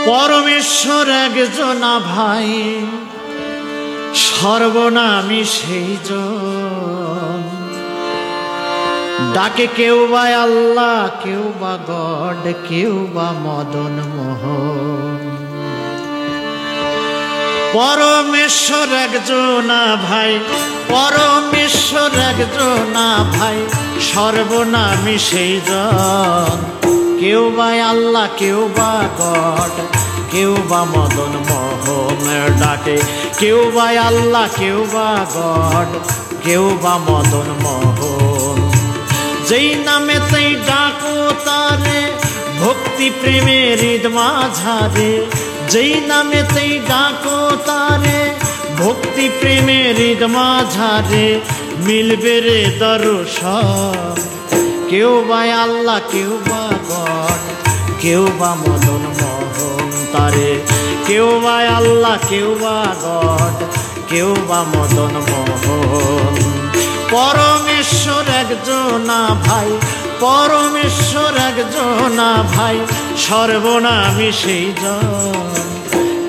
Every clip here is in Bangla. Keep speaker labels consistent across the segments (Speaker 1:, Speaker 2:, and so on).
Speaker 1: পরমেশ্বর একজনা ভাই, সর্বনামী সেই জন। ডাকে কেউ বা আল্লাহ, কেউ বা গড, কেউ বা মদন মোহন। পরমেশ্বর একজনা ভাই, পরমেশ্বর একজনা ভাই, সর্বনামী সেই জন। কেউ বা আল্লাহ, কেউ বা গড, কেউ বা মদন মোহন। ডাকে কেউ বা আল্লাহ, কেউ বা গড, কেউ বা মদন মোহন। যেই নামেতেই ডাকো তারে, ভক্তি প্রেমের হৃদ মাঝারে। যেই নামেতেই ডাকো তারে, ভক্তি প্রেমের হৃদ মাঝারে। মিলবে রে দর্শন। কেউ বা আল্লাহ, কেউ বা গড, কেউ বা মদন মোহন তারে। কেউ বা আল্লাহ, কেউ বা গড, কেউ বা মদন মোহন। পরমেশ্বর একজনা ভাই, পরমেশ্বর একজনা ভাই, সর্বনামী সেই জন।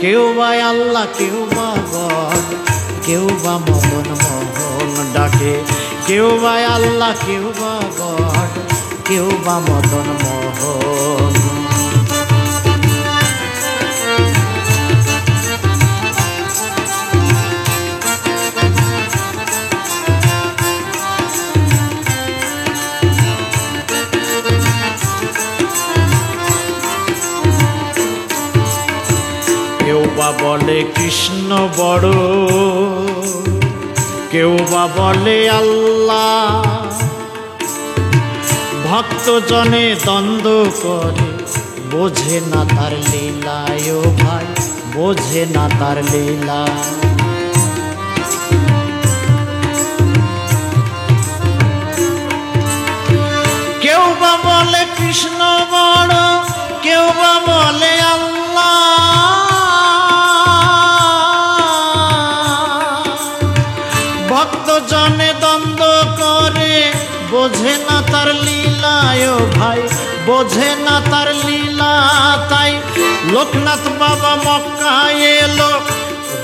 Speaker 1: কেউ বা আল্লাহ, কেউ বা গড, কেউ বা মদন মোহন। ডাকে কেউ বা আল্লাহ, কেউ বা গড, কেউ বা মদন মোহন। কেউ বা বলে কৃষ্ণ বড়, কেউ বা বলে আল্লাহ। ভক্তজনে দ্বন্দ্ব করে, বোঝে না তার লীলা। ও ভাই, বোঝে না তার লীলা। কেউ বা বলে কৃষ্ণ বড়, কেউ বা বলে আল্লাহ। ভক্তজনে দ্বন্দ্ব করে, বোঝে না তার লীলা। ও ভাই, বোঝে না তার লীলা। তাই লোকনাথ বাবা মক্কায় এলো,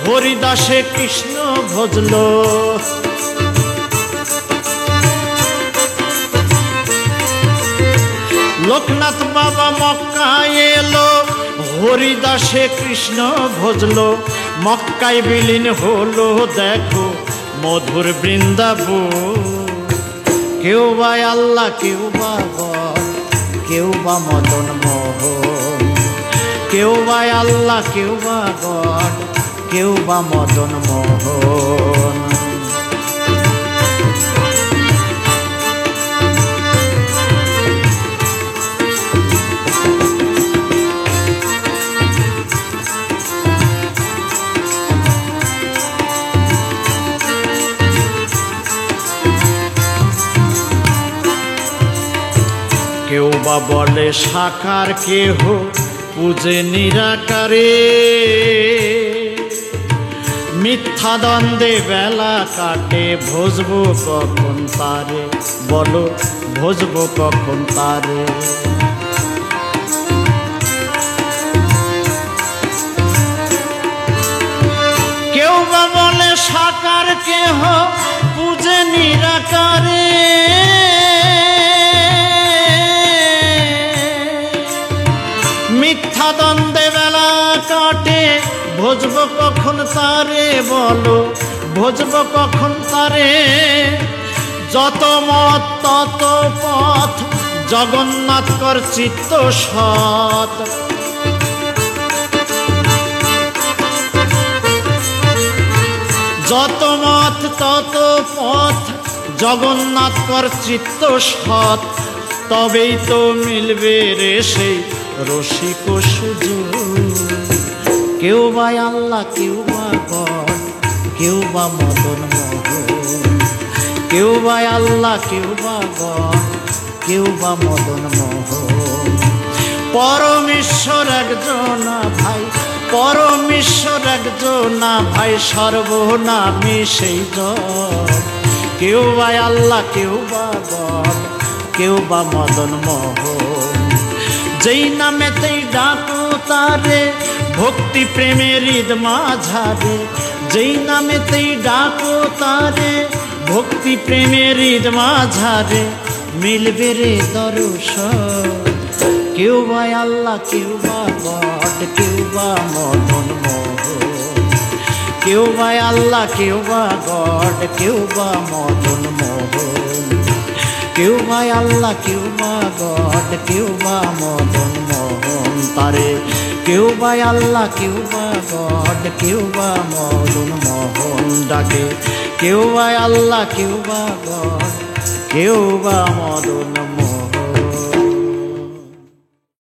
Speaker 1: হরিদাসে কৃষ্ণ ভজলো। লোকনাথ বাবা মক্কায় এলো, হরিদাসে কৃষ্ণ ভজলো। মক্কায় বিলীন হলো দেখো মধুর বৃন্দাবন। কেউ বা আল্লাহ, কেউ বা গড, কেউ বা মদন মোহন। কেউ বা আল্লাহ, কেউ বা গড, কেউ বা মদন মোহন। কেউ বা বলে সাকার, কেহ পূজে নিরাকারে। মিথ্যা দ্বন্দ্বে বেলা কাটে, ভজবো কখন তারে। বলো ভজবো কখন তারে। কেউ বা বলে সাকার, কেহ পূজে নিরাকারে। মিথ্যা দ্বন্দ্বে বেলা কাটে, ভজবো কখন তারে। বলো ভজবো কখন তারে। যত মত তত পথ, জগন্নাথ কর চিত্ত সৎ। যত মত তত পথ, জগন্নাথ কর চিত্ত সৎ। তবেই তো মিলবে রে সেই রসিক সুযোগ। কেউ বা আল্লাহ, কেউ বা গড, কেউ বা মদন মোহন। কেউ বা আল্লাহ, কেউ বা গড, কেউ বা মদন মোহন। পরমেশ্বর একজনা ভাই, পরমেশ্বর একজনা ভাই, সর্বনামী সেই জন। কেউ বা আল্লাহ, কেউ বা গড, কেউ বা মদন মোহন। যেই নামেতেই ডাকো তারে, ভক্তি প্রেমের ঈদ মাঝারে, যেই নামেতেই ডাকো তারে, ভক্তি প্রেমের ঈদ মাঝারে, মিলবে রে দর্শন। কেউ বা আল্লাহ, কেউ বা গড, কেউ বা মদন মোহন, কেউ বা আল্লাহ, কেউ বা গড, কেউ বা মদন মোহন, কেউ বা আল্লাহ, কেউ বা গড, কেউ বা মদন মোহন তারে, কেউ বা আল্লাহ, কেউ বা গড, কেউ বা মদন মোহন ডাকে, কেউ বা আল্লাহ, কেউ বা গড, কেউ বা মদন মোহন।